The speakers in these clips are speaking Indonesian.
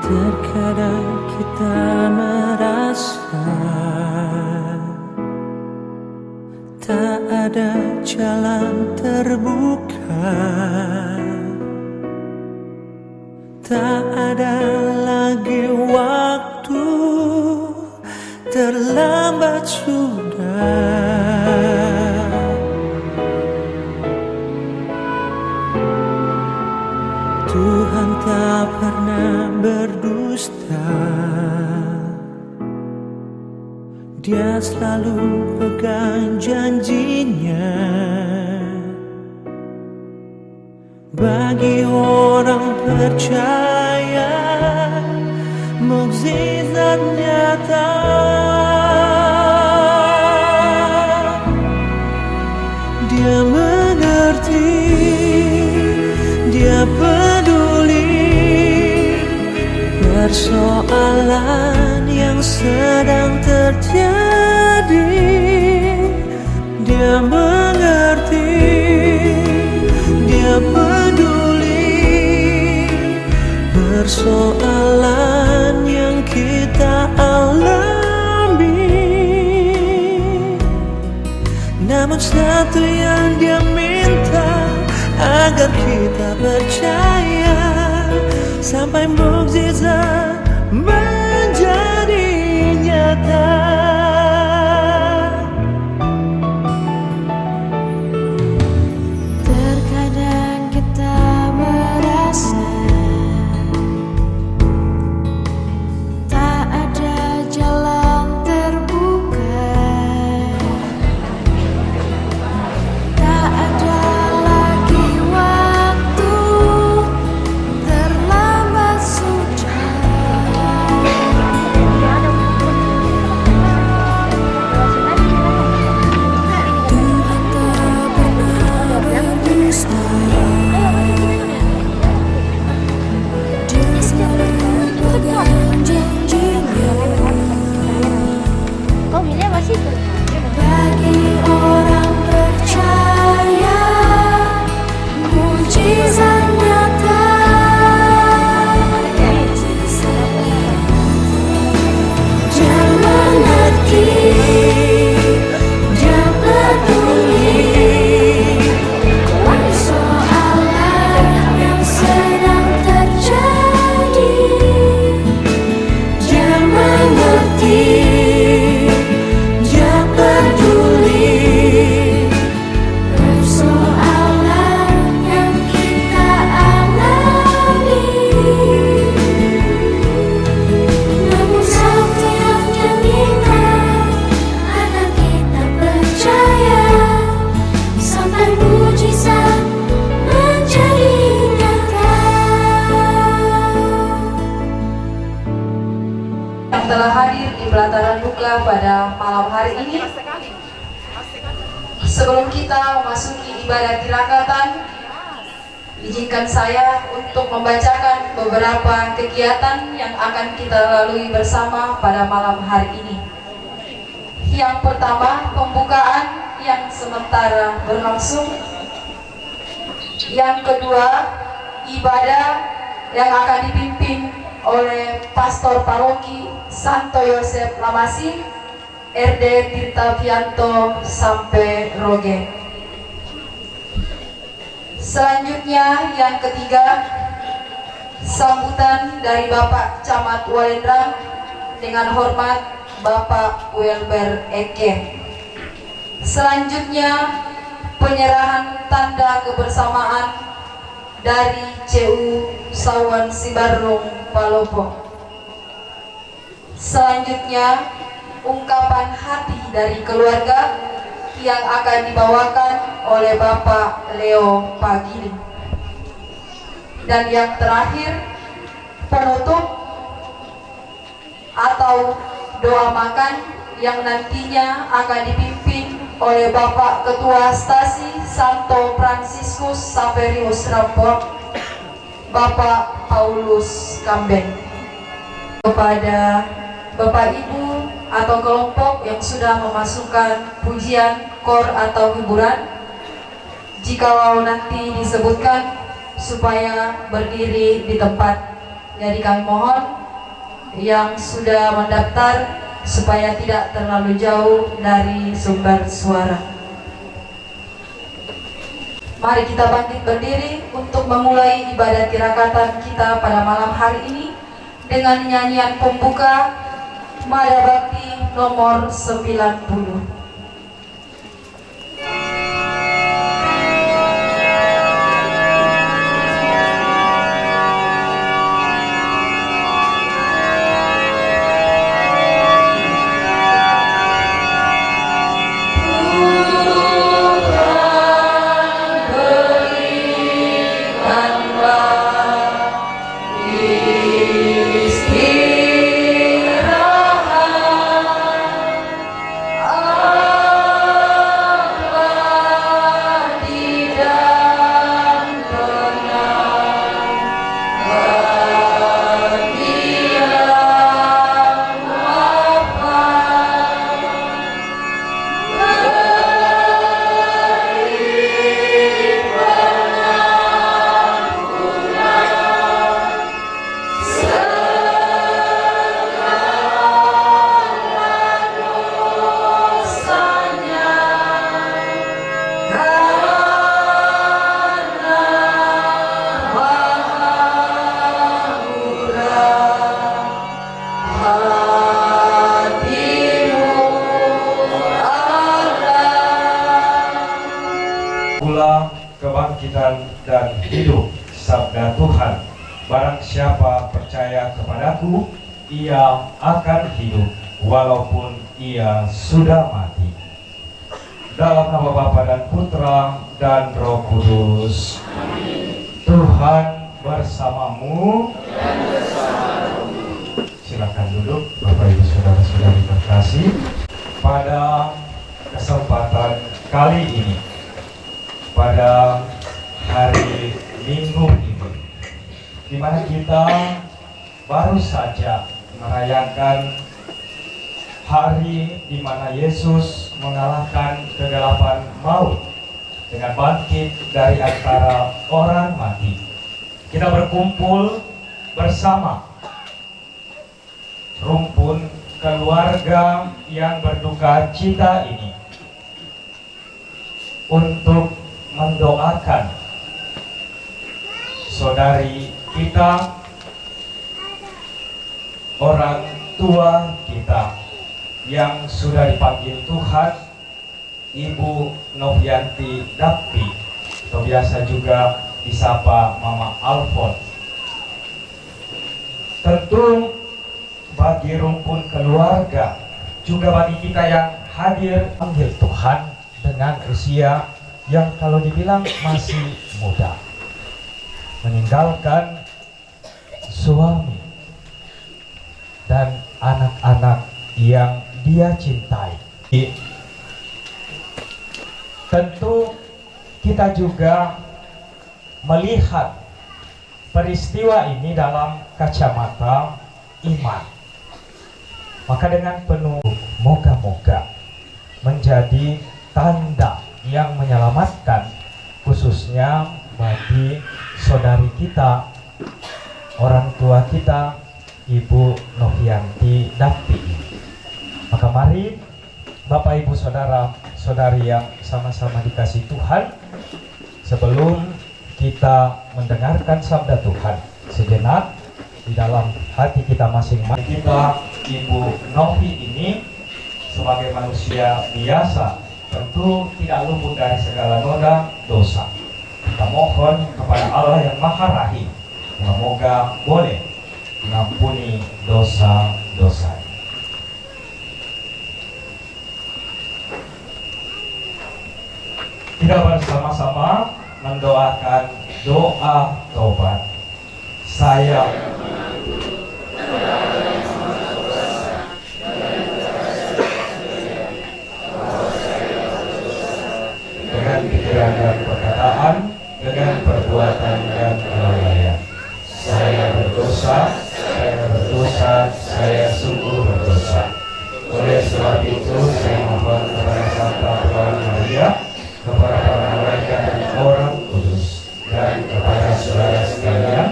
Terkadang kita merasa tak ada jalan terbuka, tak ada lagi waktu, terlambat sudah. Tuhan tak pernah berdusta, Dia selalu pegang janjinya. Bagi orang percaya, mukjizat nyata. Dia mengerti, Dia peduli persoalan yang sedang terjadi. Dia mengerti, Dia peduli persoalan yang kita alami. Namun satu yang Dia minta, agar kita percaya sampai mukjizat menjadi nyata. Terkadang kita merasa tak ada jalan terbuka, tak ada lagi waktu, terlambat sudah. Tuhan tak pernah berdusta, Dia selalu pegang janjinya. Bagi orang percaya, mukjizat nyata. Dia mengerti, Dia peduli persoalan yang sedang terjadi. Dia mengerti, Dia peduli persoalan yang kita alami. Namun satu yang Dia minta, agar kita percaya sampai mukjizat menjadi nyata. Yang telah hadir di pelataran Luka pada malam hari ini. Sebelum kita memasuki ibadah tirakatan, izinkan saya untuk membacakan beberapa kegiatan yang akan kita lalui bersama pada malam hari ini. Yang pertama, pembukaan yang sementara berlangsung. Yang kedua, ibadah yang akan dipimpin oleh Pastor Paroki Santo Yosef Lamasi, RD Tirtavianto sampai Roge. Selanjutnya yang ketiga, sambutan dari Bapak Camat Walendra dengan hormat Bapak Welber Eke. Selanjutnya penyerahan tanda kebersamaan dari CU Sawan Sibarung Palopo. Selanjutnya ungkapan hati dari keluarga yang akan dibawakan oleh Bapak Leo Pagili. Dan yang terakhir, penutup atau doa makan yang nantinya akan dipimpin oleh Bapak Ketua Stasi Santo Fransiskus Saverius Rampok, Bapak Paulus Kamben. Kepada Bapak Ibu atau kelompok yang sudah memasukkan pujian, kor atau hiburan, jikalau nanti disebutkan supaya berdiri di tempat. Jadi kami mohon yang sudah mendaftar supaya tidak terlalu jauh dari sumber suara. Mari kita bangkit berdiri untuk memulai ibadah tirakatan kita pada malam hari ini dengan nyanyian pembuka Mada Bakti nomor 90. Kebangkitan dan hidup sabda Tuhan. Barang siapa percaya kepadaku, ia akan hidup walaupun ia sudah mati. Dalam nama Bapa dan Putra dan Roh Kudus. Tuhan bersamamu. Silakan duduk Bapak Ibu Saudara-saudari terkasih. Pada kesempatan kali ini, pada hari Minggu ini, di mana kita baru saja merayakan hari di mana Yesus mengalahkan kegelapan maut dengan bangkit dari antara orang mati. Kita berkumpul bersama rumpun keluarga yang berduka cita ini untuk mendoakan saudari kita, orang tua kita yang sudah dipanggil Tuhan, Ibu Novianti Dappi, atau biasa juga disapa Mama Alfon. Tentu bagi rumpun keluarga, juga bagi kita yang hadir, panggil Tuhan dengan usia yang kalau dibilang masih muda, meninggalkan suami dan anak-anak yang dia cintai. Tentu kita juga melihat peristiwa ini dalam kacamata iman. Maka dengan penuh moga-moga menjadi tanda yang menyelamatkan, khususnya bagi saudari kita, orang tua kita, Ibu Novianti Dappi. Maka mari Bapak Ibu Saudara Saudari yang sama-sama dikasih Tuhan, sebelum kita mendengarkan sabda Tuhan, sejenak di dalam hati kita masing-masing, kita Ibu Novi ini sebagai manusia biasa tentu tidak luput dari segala noda dosa. Kita mohon kepada Allah yang Maha Rahim, semoga boleh mengampuni dosa-dosa. Kita bersama-sama mendoakan doa taubat. Saya dengan pikiran dan perkataan, dengan perbuatan dan kelalaian. Saya berdosa, saya sungguh berdosa. Oleh sebab itu, saya mohon kepada Santa Perawan Maria, kepada para malaikat dan orang kudus, dan kepada saudara sekalian,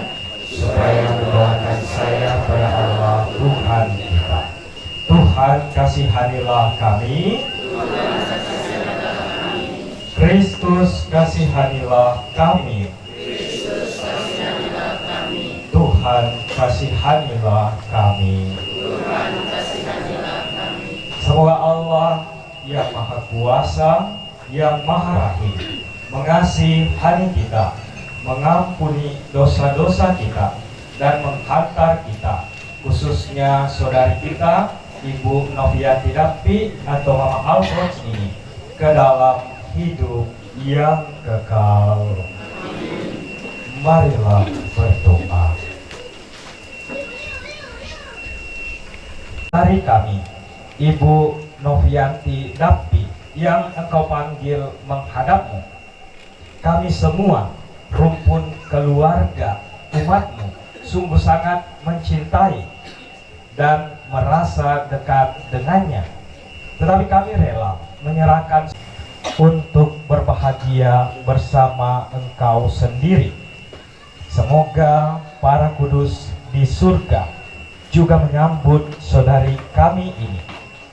supaya mendoakan Tuhan kasihanilah kami. Kristus kasihanilah kami. Tuhan kasihanilah kami. Semoga Allah yang Maha Kuasa, yang Maha Rahim, mengasihani kita, mengampuni dosa-dosa kita, dan menghantar kita, khususnya saudari kita, Ibu Novianti Dappi atau Mama Alphonse ini, ke dalam hidup yang kekal. Marilah berdoa. Hari kami, Ibu Novianti Dappi, yang Engkau panggil menghadapmu, kami semua, rumpun keluarga umatmu, sungguh sangat mencintai dan merasa dekat dengannya. Tetapi kami rela menyerahkan untuk berbahagia bersama Engkau sendiri. Semoga para kudus di surga juga menyambut saudari kami ini,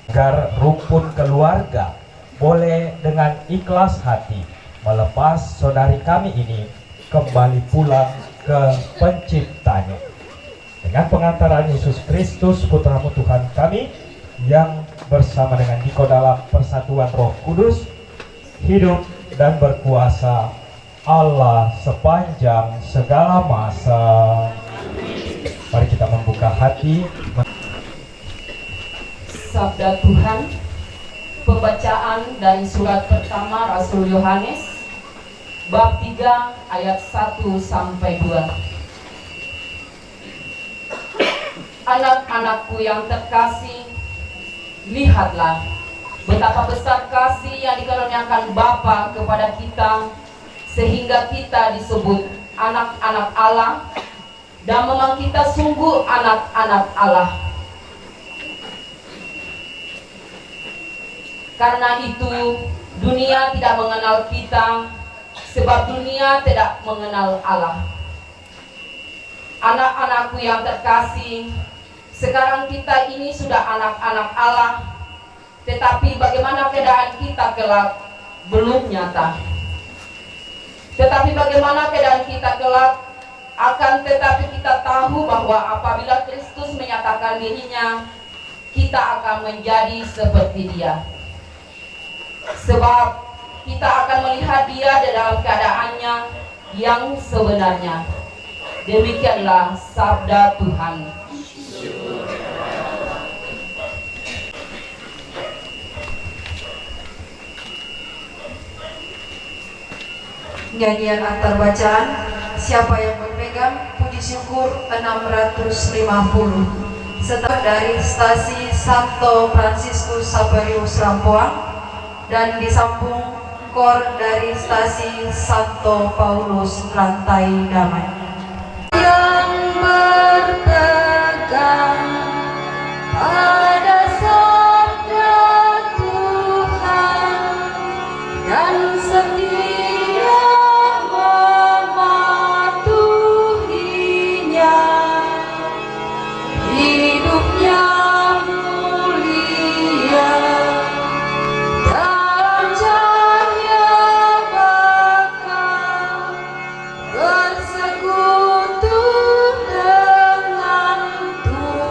agar rumpun keluarga boleh dengan ikhlas hati melepas saudari kami ini kembali pulang ke penciptanya. Dengan pengantaran Yesus Kristus, Putramu Tuhan kami, yang bersama dengan Diko dalam persatuan Roh Kudus, hidup dan berkuasa Allah sepanjang segala masa. Mari kita membuka hati. Sabda Tuhan, pembacaan dari surat pertama Rasul Yohanes, bab 3 ayat 1 sampai 2. Anak-anakku yang terkasih, lihatlah betapa besar kasih yang dikaruniakan Bapa kepada kita, sehingga kita disebut anak-anak Allah, dan memang kita sungguh anak-anak Allah. Karena itu dunia tidak mengenal kita, sebab dunia tidak mengenal Allah. Anak-anakku yang terkasih, sekarang kita ini sudah anak-anak Allah, tetapi bagaimana keadaan kita kelak belum nyata. Tetapi bagaimana keadaan kita kelak, akan tetapi kita tahu bahwa apabila Kristus menyatakan dirinya, kita akan menjadi seperti Dia. Sebab kita akan melihat Dia dalam keadaannya yang sebenarnya. Demikianlah sabda Tuhan. Nyanyian antar bacaan, siapa yang berpegang puji syukur 650, setelah dari stasi Santo Fransiskus Saverius Lampuang dan disambung kor dari stasi Santo Paulus Lantai Damai. Yang berpegang pada sabda Tuhan dan setia mematuhinya, hidupnya mulia dalam cahaya bakal bersekutu dengan Tuhan.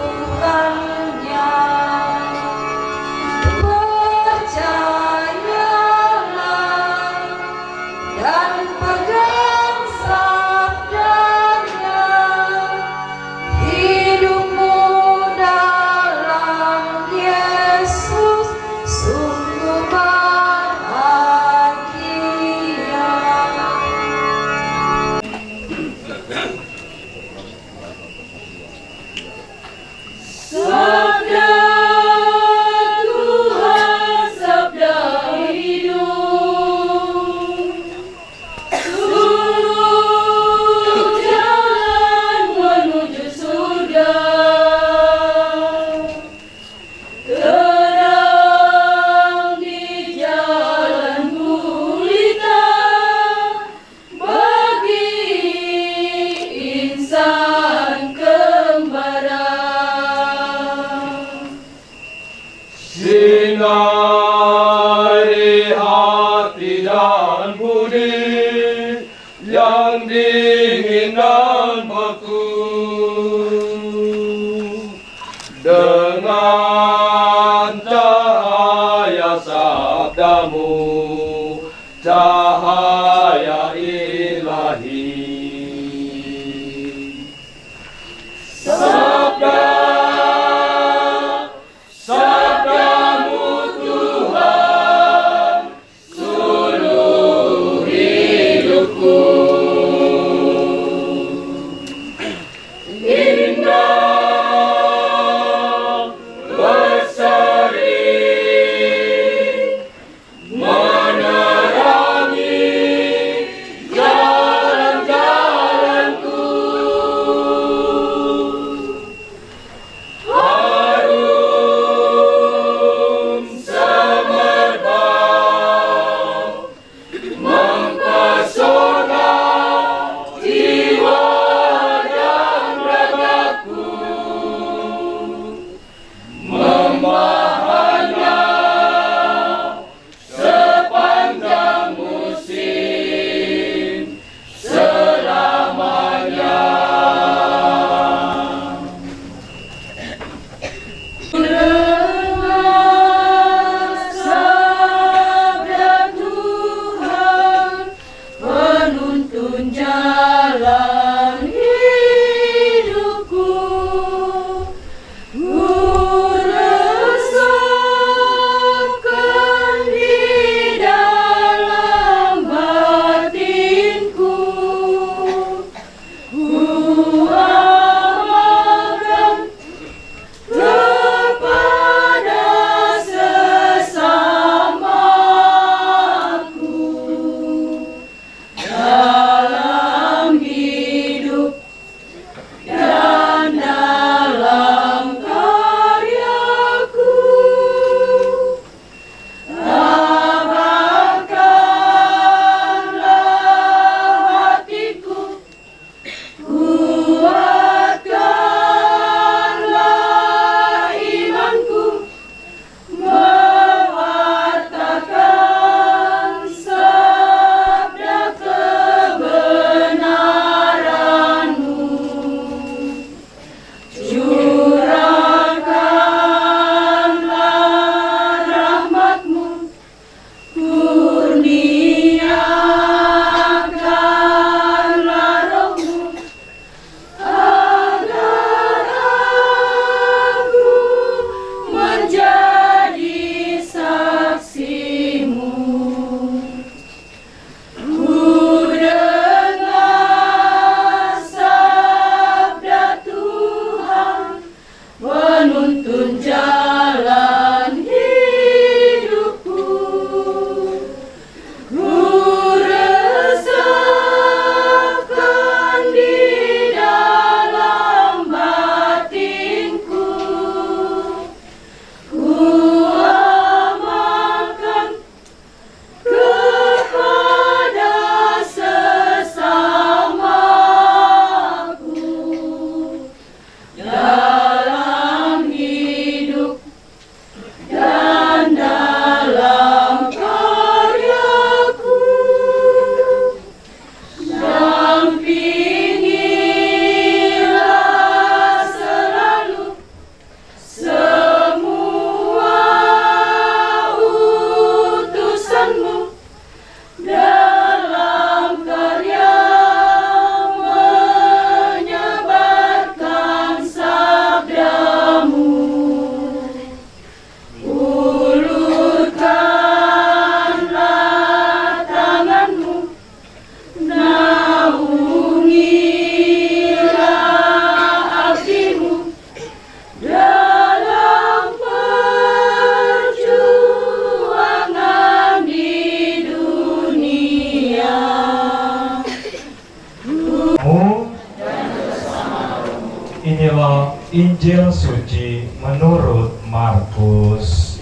Inilah Injil suci menurut Markus.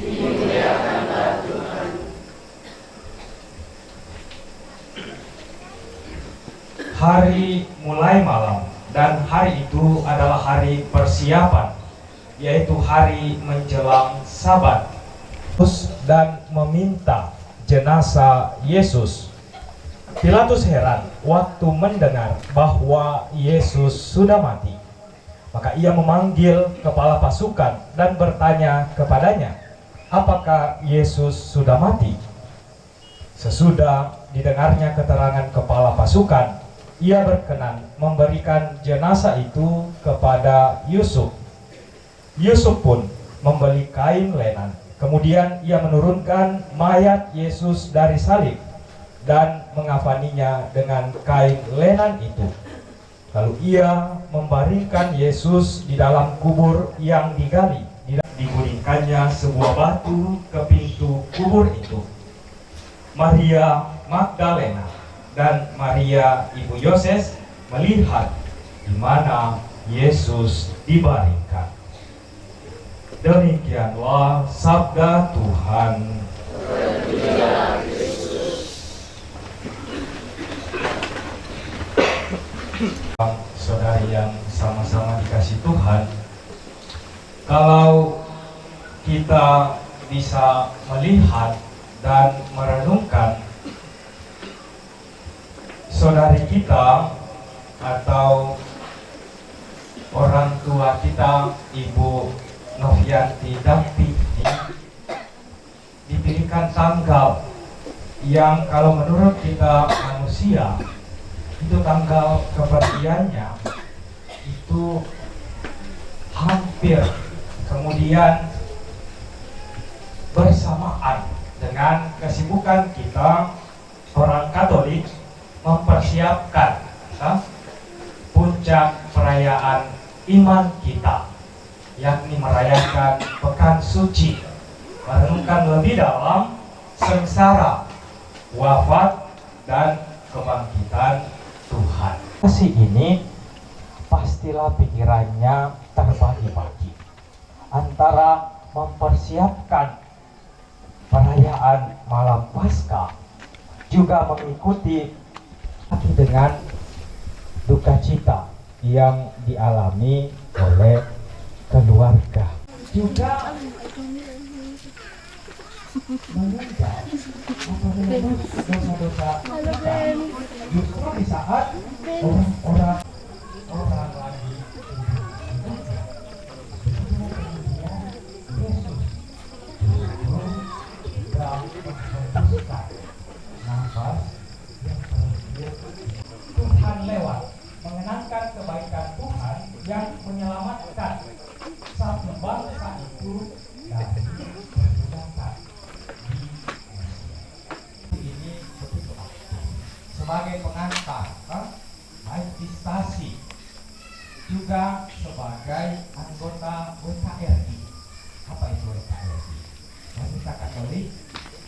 Hari mulai malam dan hari itu adalah hari persiapan, yaitu hari menjelang Sabat. Dan meminta jenazah Yesus. Pilatus heran waktu mendengar bahwa Yesus sudah mati. Maka ia memanggil kepala pasukan dan bertanya kepadanya, apakah Yesus sudah mati? Sesudah didengarnya keterangan kepala pasukan, ia berkenan memberikan jenazah itu kepada Yusuf. Yusuf pun membeli kain lenan. Kemudian ia menurunkan mayat Yesus dari salib dan mengafaninya dengan kain lenan itu. Lalu ia membaringkan Yesus di dalam kubur yang digali. Digulingkannya sebuah batu ke pintu kubur itu. Maria Magdalena dan Maria ibu Yoses melihat di mana Yesus dibaringkan. Demikianlah sabda Tuhan. Saudari yang sama-sama dikasih Tuhan, kalau kita bisa melihat dan merenungkan saudari kita atau orang tua kita, ibu Novianti Dampi ini dipilihkan tanggal yang kalau menurut kita manusia itu tanggal kepergiannya itu hampir kemudian bersamaan dengan kesibukan kita orang Katolik mempersiapkan puncak perayaan iman kita, yakni merayakan Pekan Suci, merenungkan lebih dalam sengsara, wafat, dan kebangkitan Tuhan. Kasih ini pastilah pikirannya terbagi-bagi antara mempersiapkan perayaan malam Paskah, juga mengikuti dengan duka cita yang dialami oleh keluarga, juga meninggal dosa-dosa kita justru di saat orang lagi nafas yang Tuhan lewat mengenangkan kebaikan Tuhan yang menyelamatkan satu bangsa itu dari perbudakan di ini begitu aktif sebagai pengantar manifestasi, juga sebagai anggota WKRI. Apa itu WKRI? Wanita Katolik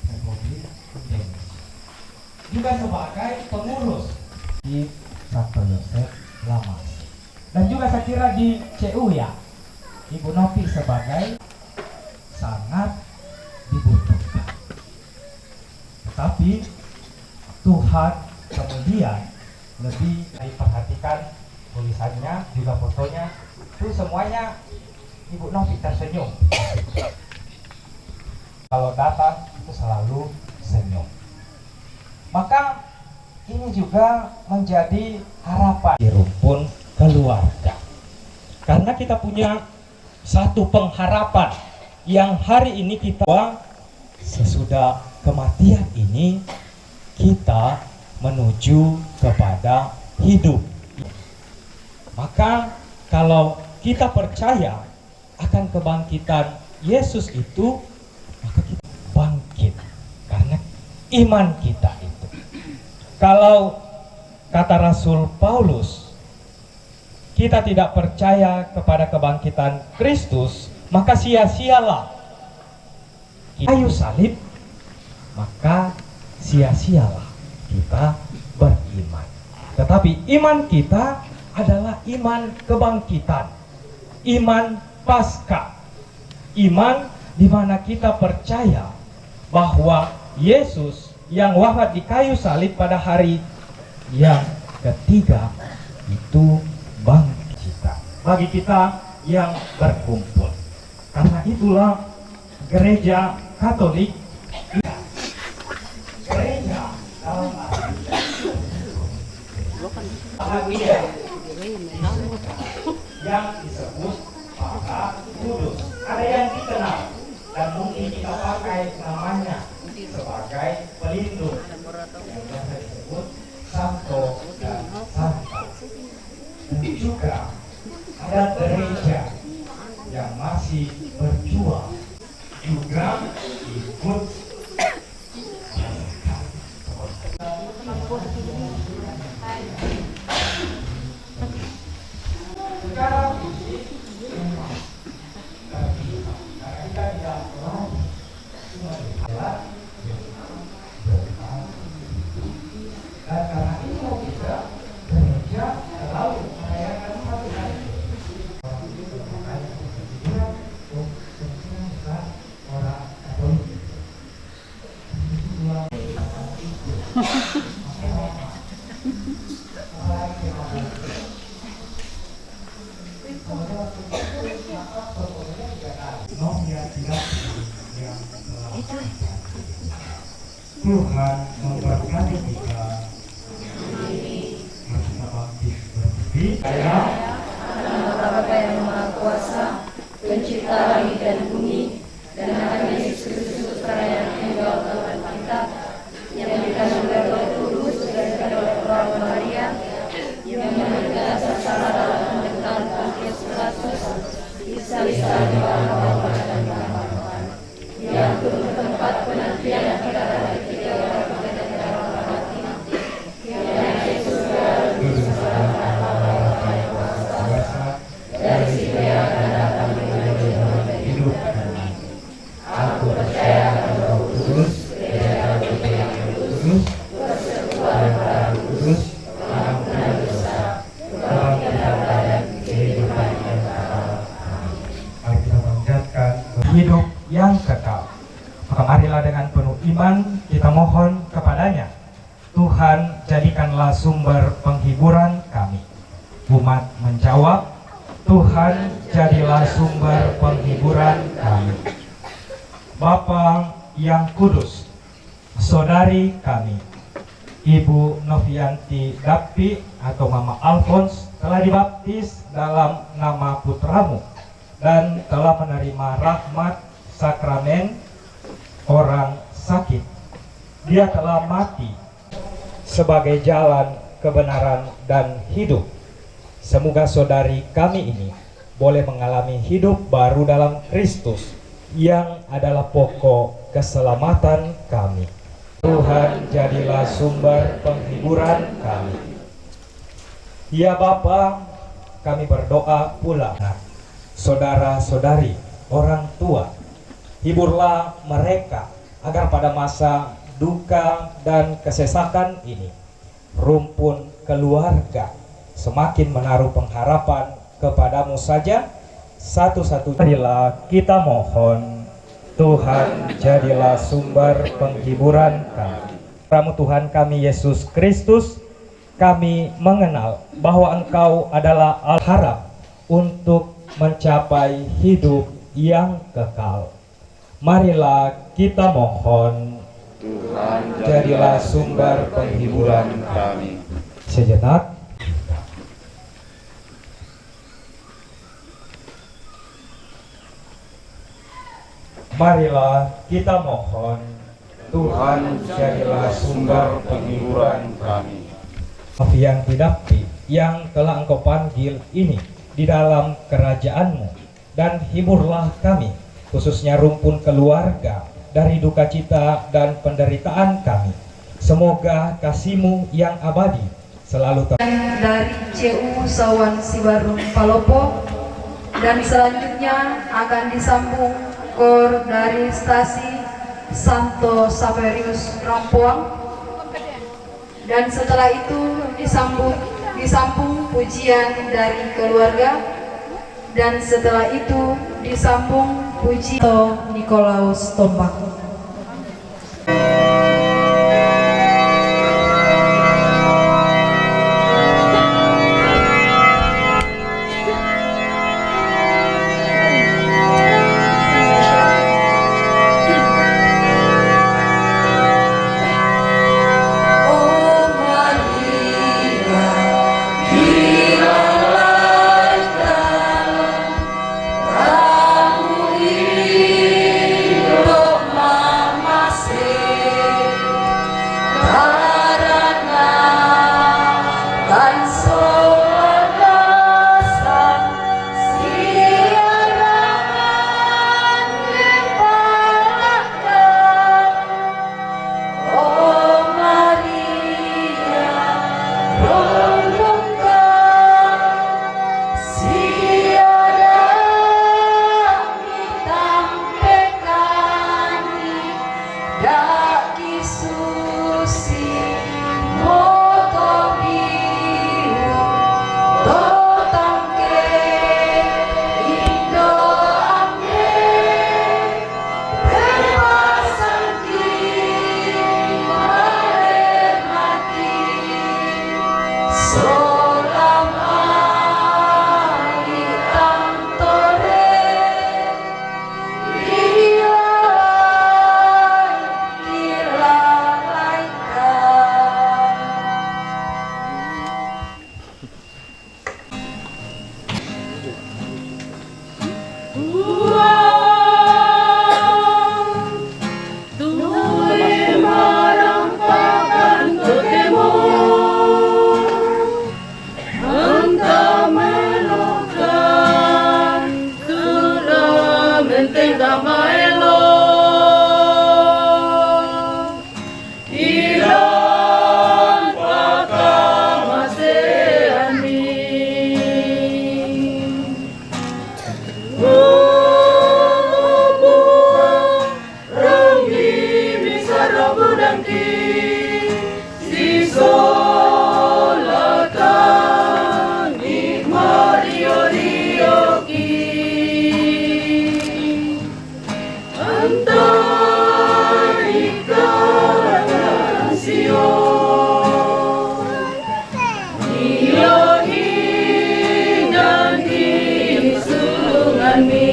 Republik Indonesia, juga sebagai pengurus di Santo Yosef Lamas, dan juga saya kira di CU ya, Ibu Novi sebagai sangat dibutuhkan. Tetapi Tuhan kemudian lebih diperhatikan tulisannya, juga fotonya, itu semuanya Ibu Novi tersenyum. Kalau datang itu selalu senyum. Maka ini juga menjadi harapan di rumpun keluarga. Karena kita punya satu pengharapan yang hari ini kita, sesudah kematian ini kita menuju kepada hidup. Maka kalau kita percaya akan kebangkitan Yesus itu, maka kita bangkit karena iman kita itu. Kalau kata Rasul Paulus, kita tidak percaya kepada kebangkitan Kristus, maka sia-sialah kayu salib, maka sia-sialah kita beriman. Tetapi iman kita adalah iman kebangkitan, iman Paskah, iman di mana kita percaya bahwa Yesus yang wafat di kayu salib pada hari yang ketiga itu bangkit kita, bagi kita yang berkumpul. Karena itulah gereja Katolik, gereja dalam bahagia yang disebut para kudus. Ada yang dikenal dan mungkin kita pakai namanya sebagai pelindung yang biasa disebut Santo dan Santa. Dan juga ada gereja yang masih berjuang juga ikut secara fisik memang karena kita tidak lagi cuma dijalan dan karena itu kita gereja selalu merayakan satu hari orang Katolik. Tuhan memberkati kita. Mari kita bangkit berdiri. Bapa yang Maha Kuasa, pencipta langit dan bumi, dan akan Yesus Kristus putra yang tunggal Tuhan kita, yang dikandung dari Roh Kudus dan oleh Perawan Maria, yang menderita secara dalam pemerintahan Pontius Pilatus, bisa-bisa di bawah dan Tuhan, yang turun ke tempat penantian pada hari ketiga orang dan orang mati, yang Yesus dari situ yang akan datang dengan hidup. Aku percaya pada Roh Kudus, gereja Katolik yang kudus, persekutuan darah kudus, pengampunan dosa, kebangkitan dan kehidupan yang kekal. Mari kita panjatkan hidup yang kekal. Maka marilah dengan penuh iman kita mohon kepadanya. Tuhan, jadikanlah sumber penghiburan kami. Umat menjawab, Tuhan, jadilah sumber penghiburan kami. Bapa yang kudus, saudari kami, Ibu Novianti Dappi atau Mama Alphonse telah dibaptis dalam nama putramu dan telah menerima rahmat sakramen orang sakit. Dia telah mati sebagai jalan kebenaran dan hidup. Semoga saudari kami ini boleh mengalami hidup baru dalam Kristus yang adalah pokok keselamatan kami. Tuhan, jadilah sumber penghiburan kami. Ya Bapa, kami berdoa pula, saudara-saudari, orang tua, hiburlah mereka agar pada masa duka dan kesesakan ini, rumpun keluarga semakin menaruh pengharapan kepadamu saja, satu-satunya. Marilah kita mohon, Tuhan, jadilah sumber penghiburan kami. Pramu Tuhan kami Yesus Kristus, kami mengenal bahwa Engkau adalah al-harap untuk mencapai hidup yang kekal. Marilah kita mohon, Tuhan, jadilah sumber penghiburan kami. Sejenak. Marilah kita mohon, Tuhan, jadilah sumber penghiburan kami. yang tidak yang telah Engkau panggil ini di dalam kerajaan-Mu, dan hiburlah kami, khususnya rumpun keluarga, dari duka cita dan penderitaan kami. Semoga kasih-Mu yang abadi selalu dari CU Sawan Sibarung Palopo, dan selanjutnya akan disambung kor dari stasi Santo Saverius Rampuang, dan setelah itu disambung pujian dari keluarga, dan setelah itu disambung pujian Nikolaus Tombak. Ramu hidup benteng kamaelo ilan pakamaseani rangi misarabudangki sisolatan ikmarioki antarikan sio iyo ingan isungan mi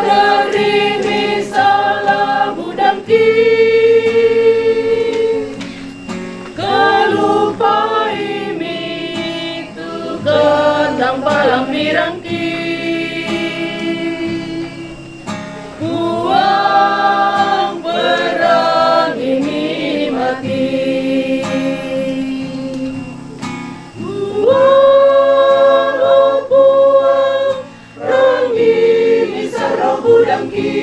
Magarimi salah budangki kalupai mi tu kadang palang mirangki uang perang ini mati budangki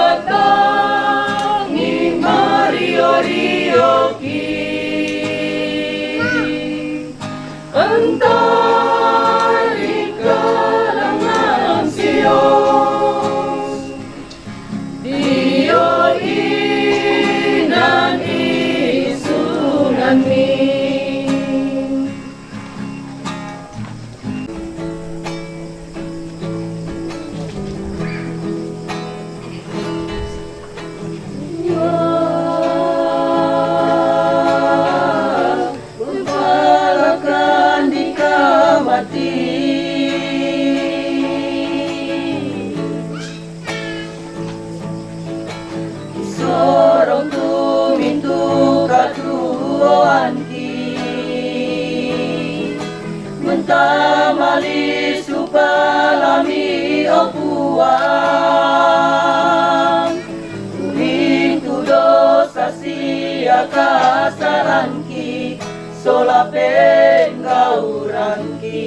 sisolatan ikmarioki antari kalangan Sion iyo inan isungan mi Balakan dikamati sorong tumintu katuanki mentamali supalami opuang tumintu dosa sia kasaranki solapen gauranki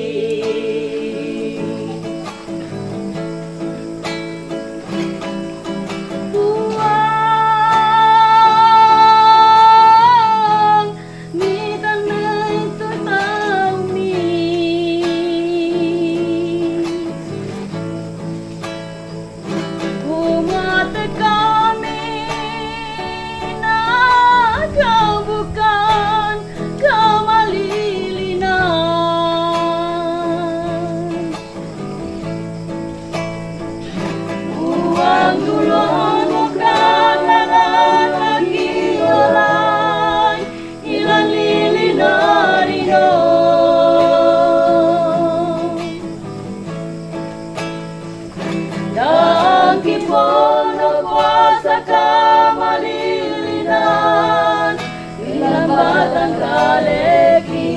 Buang ni tanah itu tahu mi umat kami nak kau bukan kamalilinan uang dulur bukan lagi olay ilan lilinarino dan kipono kuasa kamalilinan ilan batang kaleki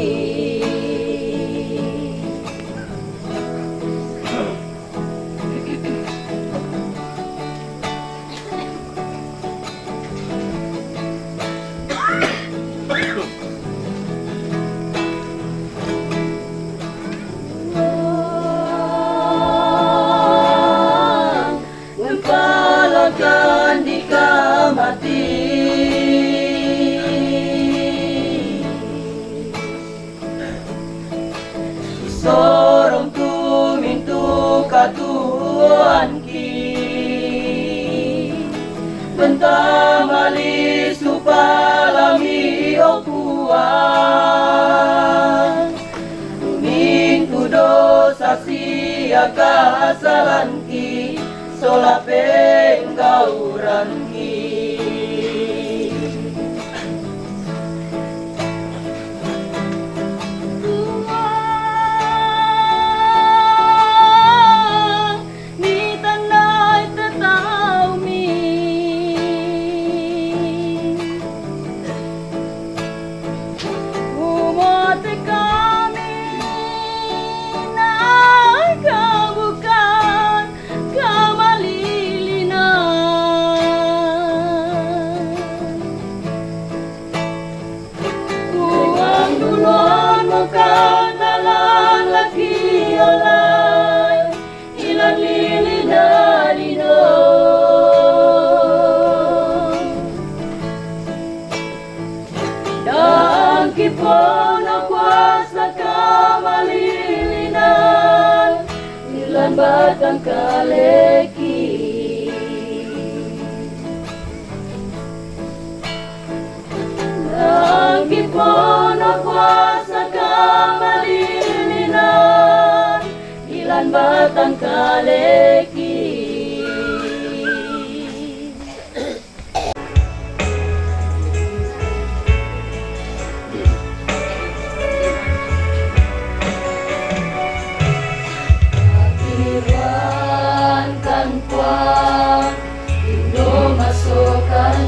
Mempalakan dikamati sorong tumintu katuanki mentamali supalami okuan tumintu dosa sia kasalanki solapen gauranki ni tanah tetau mi umat kami nak kau bukan kau batang kaleki. Langit mono kuasa kamalilinan, ilan batang kaleki. Iwan kan kuat, Indo masukkan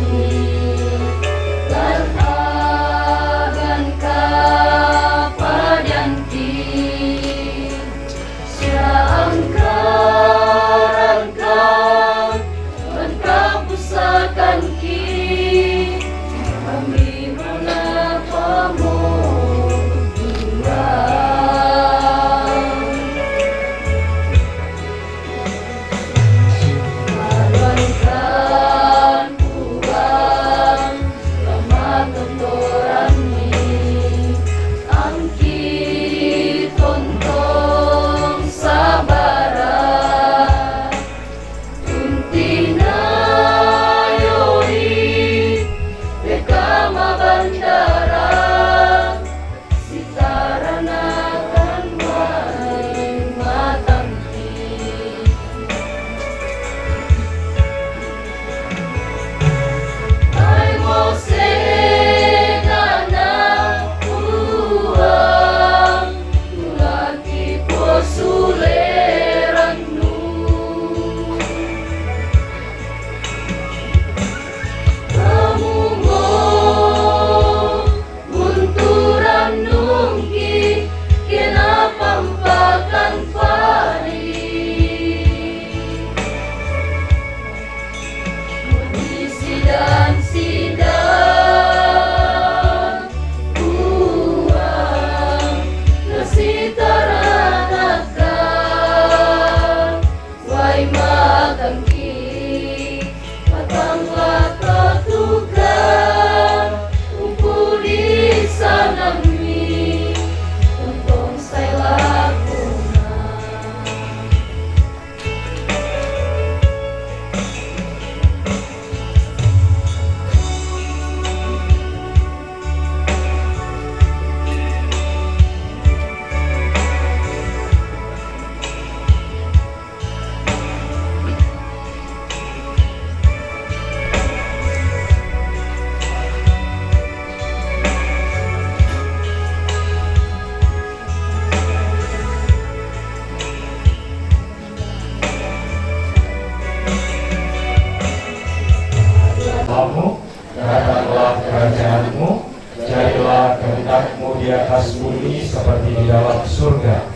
Datanglah kerajaanmu, jadilah kehendak-mu di atas bumi seperti di dalam surga.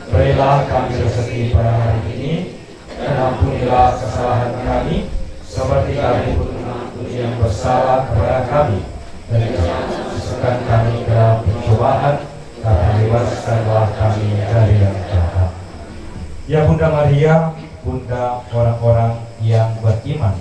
Berilah kami rezeki pada hari ini, dan ampunilah kesalahan kami, seperti kami pun mengampuni yang bersalah kepada kami. Dan jangan masukkan kami ke dalam pencobaan, tapi bebaskanlah kami dari yang jahat. Ya Bunda Maria, Bunda orang-orang yang beriman,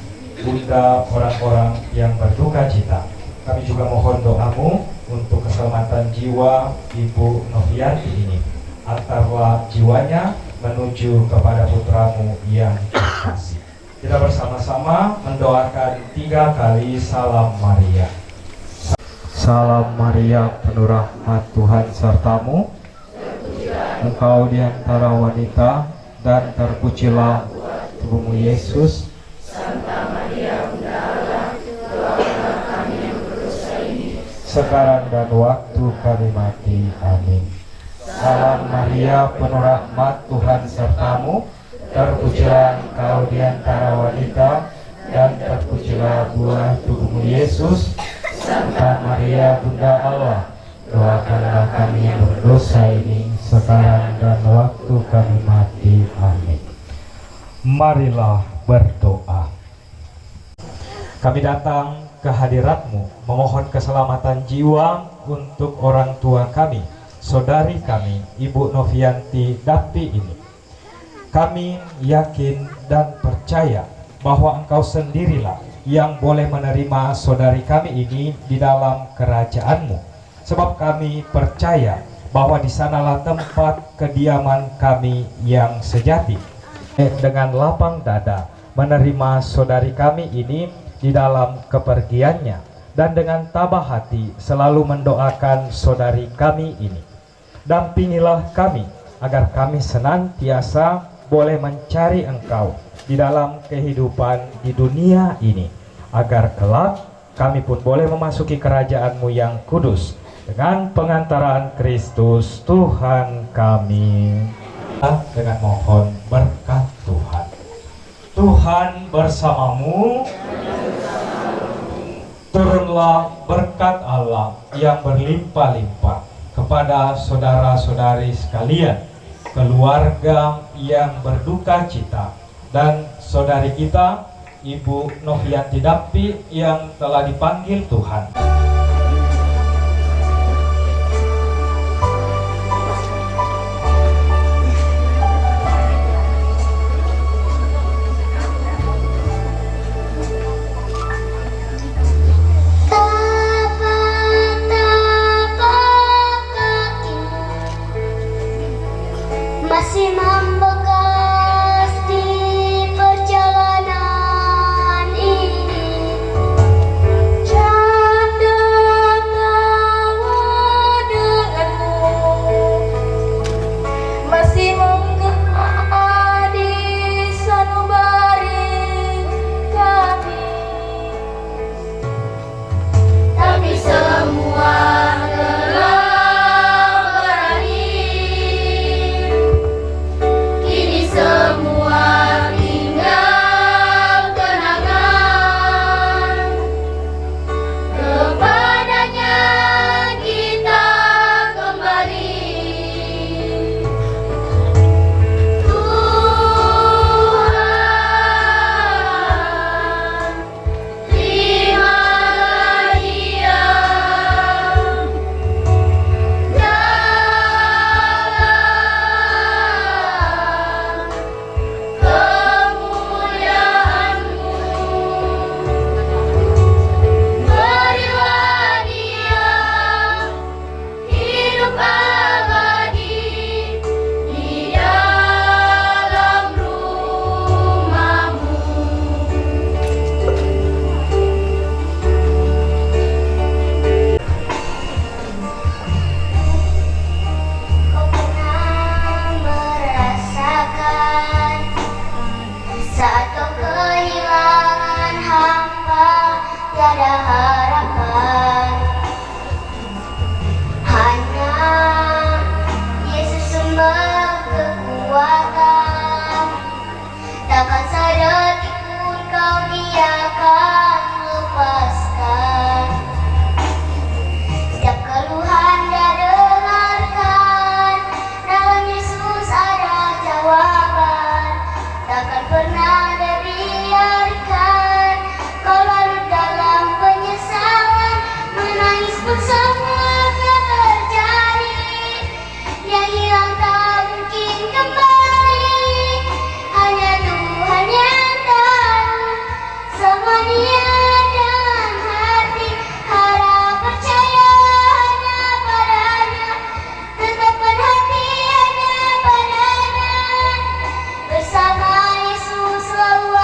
Bunda orang-orang yang berduka cita, kami juga mohon doamu untuk keselamatan jiwa Ibu Novianti ini. Antarlah jiwanya menuju kepada putramu yang terkasih. Kita bersama-sama mendoakan 3 kali salam Maria. Salam Maria, penuh rahmat Tuhan sertamu. Engkau di antara wanita, dan terpujilah tubuhmu Yesus. Santa Maria Bunda Allah, doakanlah kami yang berdosa ini, Sekarang dan waktu kami mati. Amin. Salam Maria, penuh rahmat Tuhan sertamu. Terpujilah engkau di antara wanita, dan terpujilah buah tubuhmu Yesus. Santa Maria Bunda Allah, doakanlah kami yang berdosa ini, sekarang dan waktu kami mati. Amin. Marilah berdoa. Kami datang ke hadirat-Mu memohon keselamatan jiwa untuk orang tua kami, saudari kami, Ibu Novianti Dappi ini. Kami yakin dan percaya bahwa Engkau sendirilah yang boleh menerima saudari kami ini di dalam kerajaan-Mu. Sebab kami percaya bahwa di sanalah tempat kediaman kami yang sejati. dengan lapang dada menerima saudari kami ini di dalam kepergiannya, dan dengan tabah hati selalu mendoakan saudari kami ini. Dampingilah kami agar kami senantiasa boleh mencari Engkau di dalam kehidupan di dunia ini, agar kelak kami pun boleh memasuki kerajaan-Mu yang kudus dengan pengantaran Kristus Tuhan kami. Dengan mohon berkat Tuhan. Tuhan bersamamu. Turunlah berkat Allah yang berlimpah-limpah kepada saudara-saudari sekalian, keluarga yang berduka cita, dan saudari kita Ibu Novianti Dappi yang telah dipanggil Tuhan. Masih membekas di perjalanan ini, canda tawa denganmu masih menggema di sanubari kami, Tapi semua telah berakhir. Kini semua tinggal kenangan. Kepadanya kita kembali. Tuhan, terimalah Dia dalam kemuliaan-Mu. Berilah Dia hidup abadi di dalam rumah-Mu. kau pernah merasakan saat kau kehilangan hamba tiada harapan. Hanya Yesus sumber kekuatan, takkan sedetik pun kau Dia akan lepaskan. Setiap keluhan Dia dengarkan, dalam Yesus ada jawaban. Takkan pernah Dia biarkan kau larut dalam penyesalan, menangis pun semua tak terjadi. Yang hilang tak mungkin kembali, hanya Tuhan yang tahu semuanya dalam hati. Harap percaya hanya padanya, tetapkan hati hanya padanya. Bersama Yesus selalu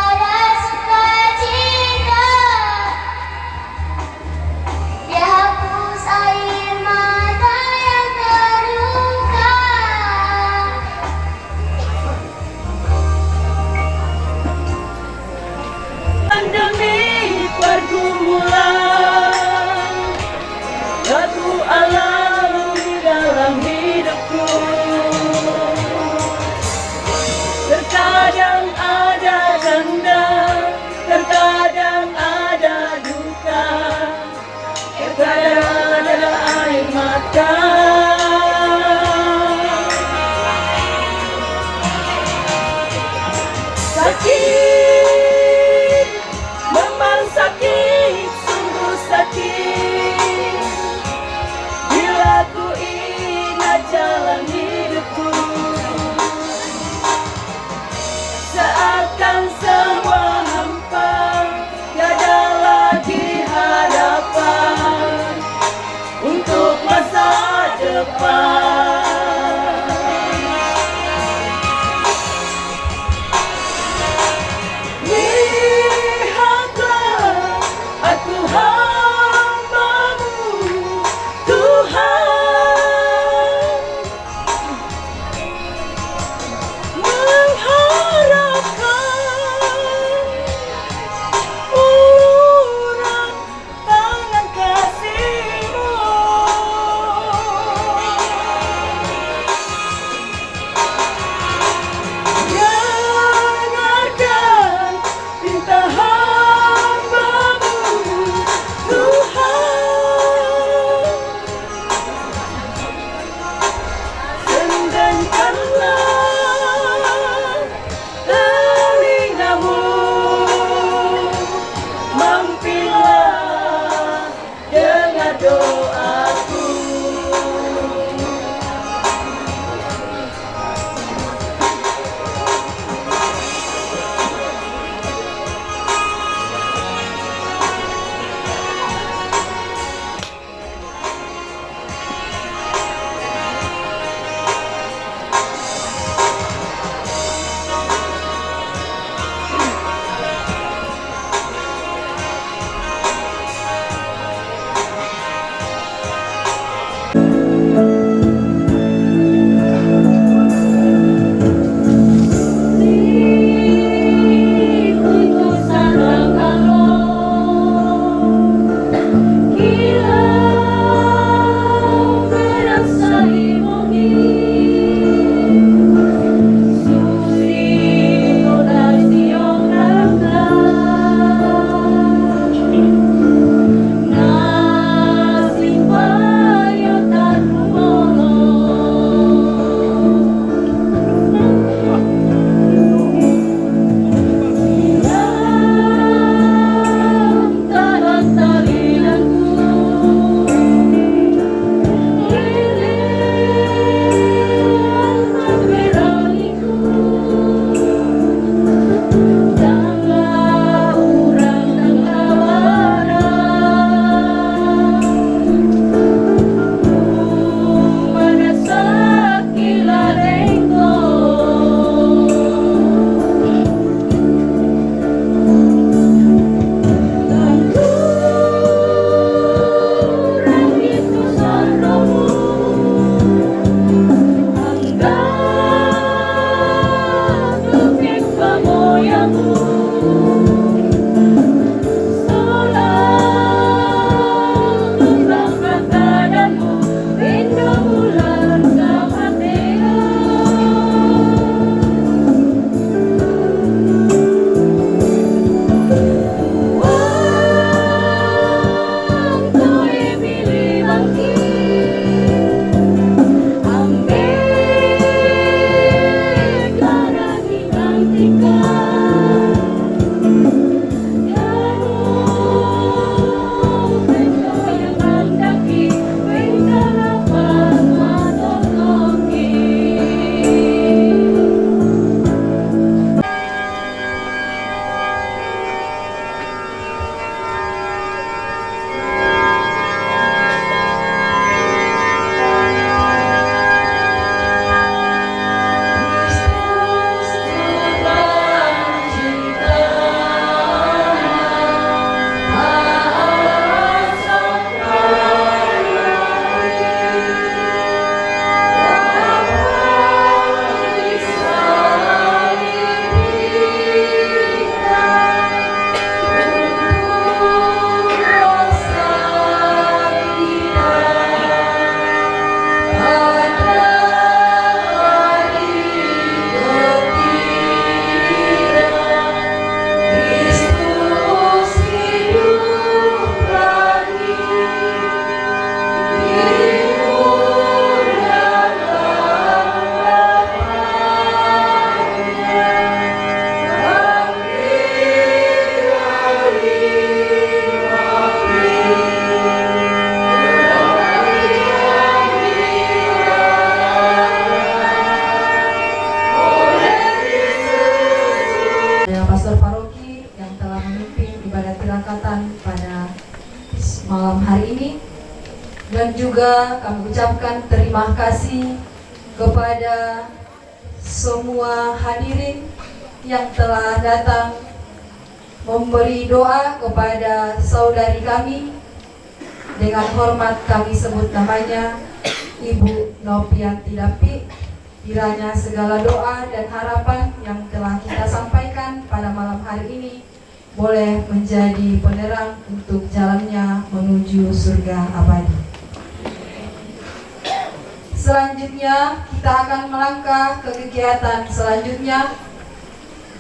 Pastor Paroki yang telah memimpin ibadah tirakatan pada malam hari ini, dan juga kami ucapkan terima kasih kepada semua hadirin yang telah datang memberi doa kepada saudari kami. Dengan hormat kami sebut namanya Ibu Nopianti Dapi. Kiranya segala doa dan harapan yang telah kita sampaikan pada malam hari ini boleh menjadi penerang untuk jalannya menuju surga abadi. Selanjutnya kita akan melangkah ke kegiatan selanjutnya,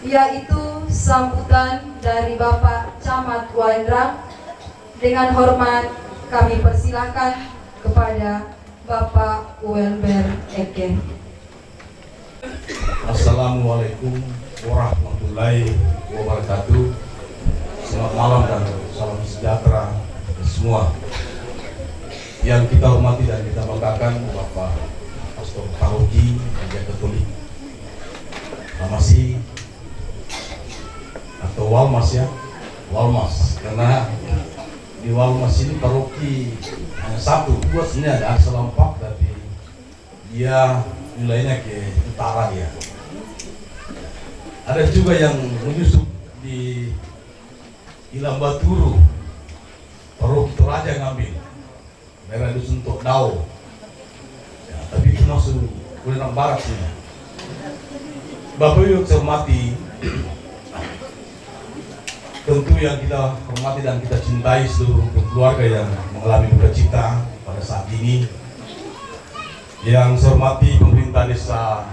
yaitu sambutan dari Bapak Camat Walendrang. Dengan hormat kami persilahkan kepada Bapak Welber Eke. Assalamualaikum warahmatullahi wabarakatuh. Selamat malam dan salam sejahtera ke semua. Yang kita hormati dan kita banggakan Bapak Pastor Paroki Gereja Katolik Masih atau Walmas ya, Walmas, karena di Walmas ini paroki hanya satu, dua sebenarnya ada Selampak, tapi dia wilayahnya ke utara ya. Ada juga yang menyusup di Ilang Baturu, paroki Toraja ngambil daerah Dusun Tok Dau ya, tapi itu masuk Kuningan Barat sini. Bapak Ibu saya hormati, tentu yang kita hormati dan kita cintai seluruh keluarga yang mengalami duka cita pada saat ini. Yang saya hormati pemerintah desa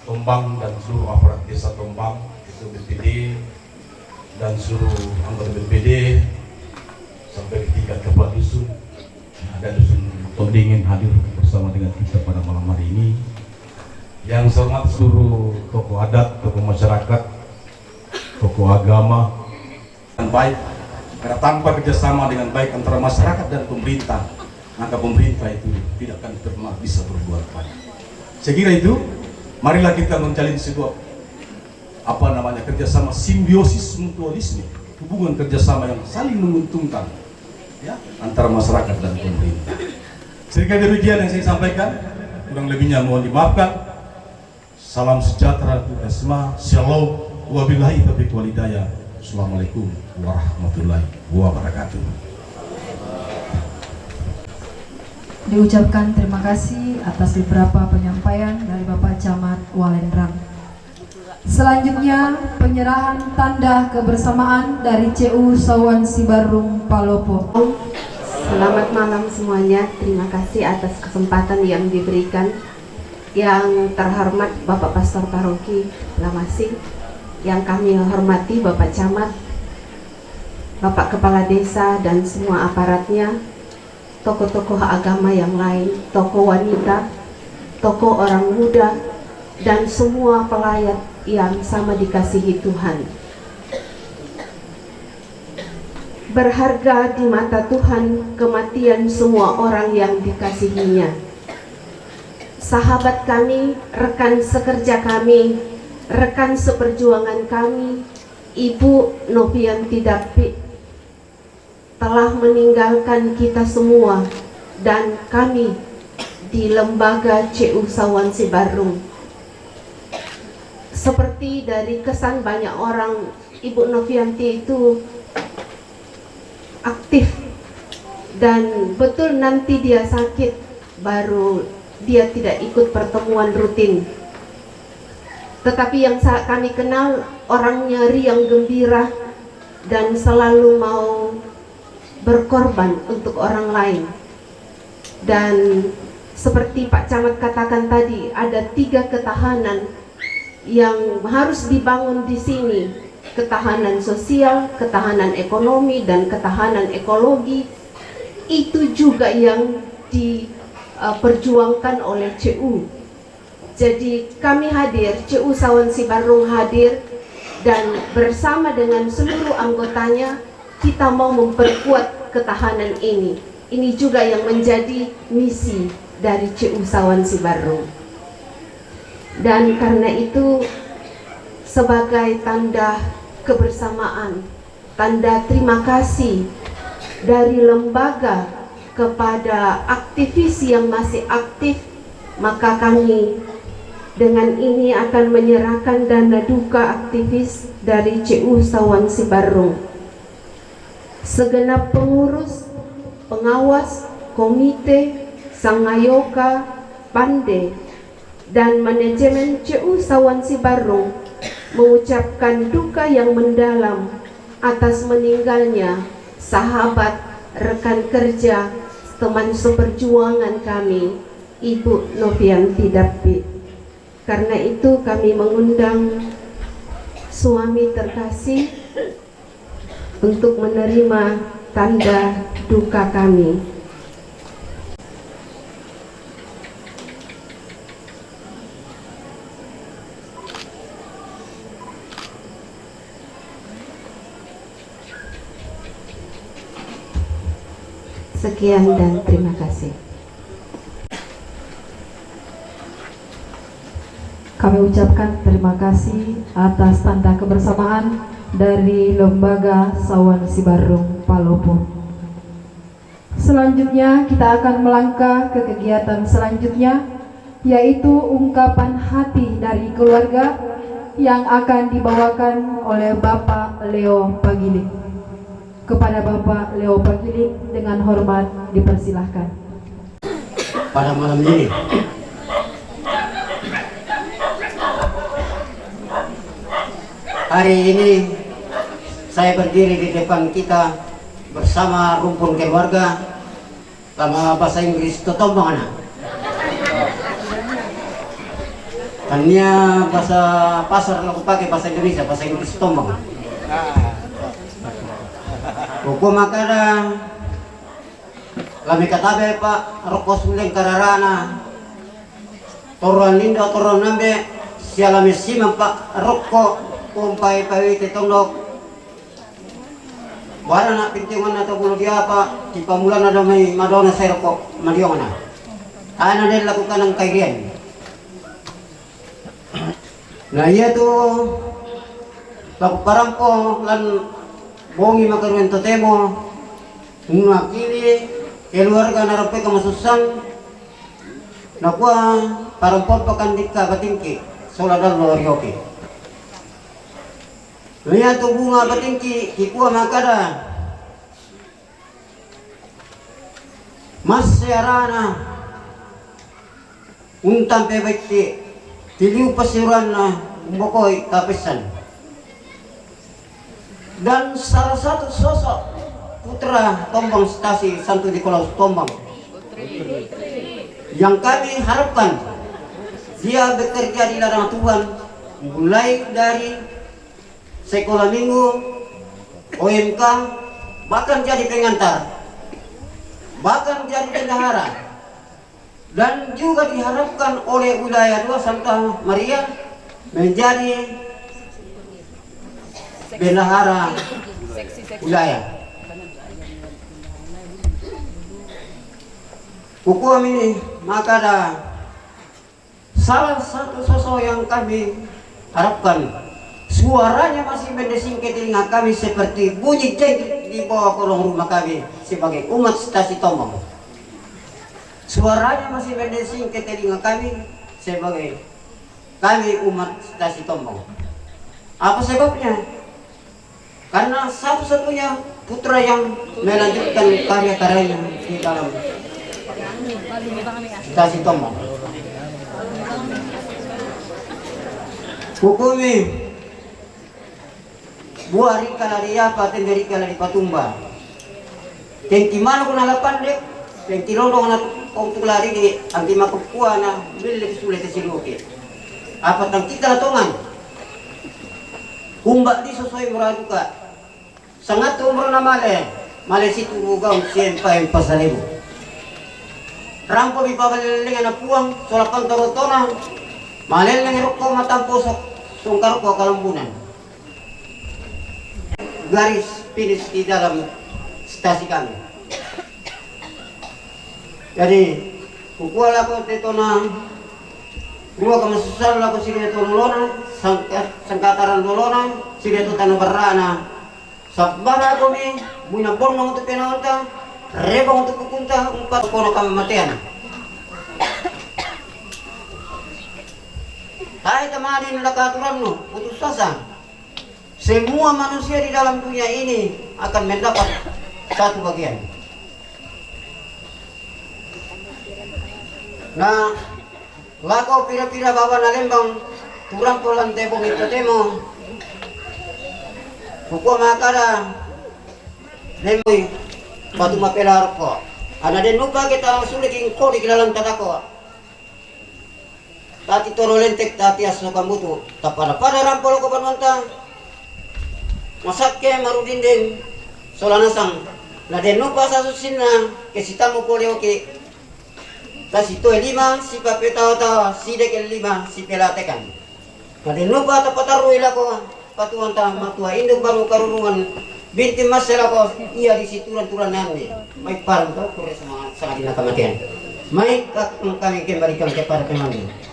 Tombang dan seluruh aparat desa Tombang, itu BPD dan seluruh anggota BPD sampai ke tingkat kepala dusun. Ada dusun Tondingin hadir bersama dengan kita pada malam hari ini. Yang saya hormati seluruh tokoh adat, tokoh masyarakat, tokoh agama yang baik, karena tanpa kerjasama dengan baik antara masyarakat dan pemerintah, maka pemerintah itu tidak akan pernah bisa berbuat banyak. Saya kira itu, marilah kita menjalin sebuah kerjasama simbiosis mutualisme, hubungan kerjasama yang saling menguntungkan ya, antara masyarakat dan pemerintah. Sedikit demikian yang saya sampaikan, kurang lebihnya mohon dimaafkan. Salam sejahtera untuk kita semua. Shalom, wabillahi taufiq wal hidayah. Assalamualaikum warahmatullahi wabarakatuh. Diucapkan terima kasih atas beberapa penyampaian dari Bapak Camat Walendrang. Selanjutnya penyerahan tanda kebersamaan dari CU Sawan Sibarung Palopo. Selamat malam semuanya. Terima kasih atas kesempatan yang diberikan. Yang terhormat Bapak Pastor Paroki Lamasing, yang kami hormati Bapak Camat, Bapak Kepala Desa dan semua aparatnya, tokoh-tokoh agama yang lain, tokoh wanita, tokoh orang muda, dan semua pelayat yang sama dikasihi Tuhan. Berharga di mata Tuhan kematian semua orang yang dikasihinya. Sahabat kami, rekan sekerja kami, rekan seperjuangan kami, Ibu Novianti Dapit telah meninggalkan kita semua dan kami di lembaga CU Sawan Sibarung. Seperti dari kesan banyak orang, Ibu Novianti itu aktif dan betul nanti dia sakit baru dia tidak ikut pertemuan rutin. Tetapi yang kami kenal orangnya riang gembira dan selalu mau berkorban untuk orang lain. Dan seperti Pak Camat katakan tadi, ada 3 ketahanan yang harus dibangun di sini. Ketahanan sosial, ketahanan ekonomi, dan ketahanan ekologi. Itu juga yang diperjuangkan oleh CU. Jadi kami hadir, CU Sawan Sibarung hadir, dan bersama dengan seluruh anggotanya kita mau memperkuat ketahanan ini. Ini juga yang menjadi misi dari CU Sawan Sibarung. Dan karena itu sebagai tanda kebersamaan, tanda terima kasih dari lembaga kepada aktivis yang masih aktif, maka kami dengan ini akan menyerahkan dana duka aktivis dari CU Sawan Sibarung. Segenap pengurus, pengawas, komite, sangayoka, pande, dan manajemen CU Sawan Sibarung mengucapkan duka yang mendalam atas meninggalnya sahabat, rekan kerja, teman seperjuangan kami, Ibu Novianti Dapit. Karena itu kami mengundang suami terkasih untuk menerima tanda duka kami. Sekian dan terima kasih. Kami ucapkan terima kasih atas tanda kebersamaan dari Lembaga Sawan Sibarung Palopo. Selanjutnya kita akan melangkah ke kegiatan selanjutnya, yaitu ungkapan hati dari keluarga yang akan dibawakan oleh Bapak Leo Pagilik. Kepada Bapak Leo Pagilik dengan hormat dipersilahkan. Pada malam ini hari ini saya berdiri di depan kita bersama rumpun keluarga sama bahasa Inggris totombang anak. Tanya bahasa pasar aku pakai bahasa Indonesia, bahasa Inggris tombang. Hukum makada kami katabe Pak rokos muleng kararana toruan lindo toruan nambe sialami simam Pak rokok umpai pawi tetondok bara nak pintingan atau bulu dia Pak di pamulan ada may madona saya rokok madiong na ana din lakukan ng kairian. Nah iya tuh laku parampo lan bongi makaruan totemo mewakili keluarga narape kamasusan nakwa parampon pakandika batingki soladal lorioke lihat tuh bunga batingki kikuah makada mas searana untam pebekti tiliu pasiran na Mbokoi Kapesan. Dan salah satu sosok putra Tombang Stasi Santo Nikolaus Tombang yang kami harapkan dia bekerja di ladang Tuhan mulai dari sekolah minggu, OMK, bahkan jadi pengantar, bahkan jadi bendahara, dan juga diharapkan oleh wilayah 2 Santa Maria menjadi bendahara wilayah. Hukum ini maka ada salah satu sosok yang kami harapkan suaranya masih mendesing ke telinga kami seperti bunyi jengking di bawah kolong rumah kami sebagai umat Stasi Tombang. Suaranya masih mendesing ke telinga kami sebagai kami umat Stasi Tombang. Apa sebabnya? Karena satu-satunya putra yang melanjutkan karya-karyanya di dalam Stasi Tombang. Hukumi buari kala dia patenderi kala di Patumba. Tengki mana kuna lapan dek, tengki londong na kongtulari di anti makupua na milik sulit siluki. Apa tang kita latongan? Umbak di sesuai muraduka. Sangat umur na male situ bugang siempa yang pasalibu. Rampo bipabalilingan na puang solapan torotona. Maleleng rokok matang posok sungkar ko kalambunan. Garis finish di dalam stasi kami. Jadi kukuala ko dito na dua kamasusan la ko sige to lolona sangkataran lolona sige to tanong barana. Sabana ko mi muna borno to penawanta rebong to pupunta umpat ko na kamatayan. Hai teman-teman nakaturan no, putus asa. Semua manusia di dalam dunia ini akan mendapat satu bagian. Nah, lako pira-pira bawa nalembang turang polan tebong itu temo. Hukum makara lemoi batu mapelar ko. Ada den lupa kita sulit ingko di dalam tadako. Tati toro lentek tati aso kamutu tapada pada rampol ko panwanta masakke marudindin solanasang na denu pasa susinna kesitamu pole oke tasito 5 si papeta ta si dekel 5 si pelatekan na denu pa tapataru ilako patuanta matua induk baru karurungan binti masela ko iya di situran-turan nanti may parang to kure sama sangat kematian. Mai kami kembalikan kepada teman-teman.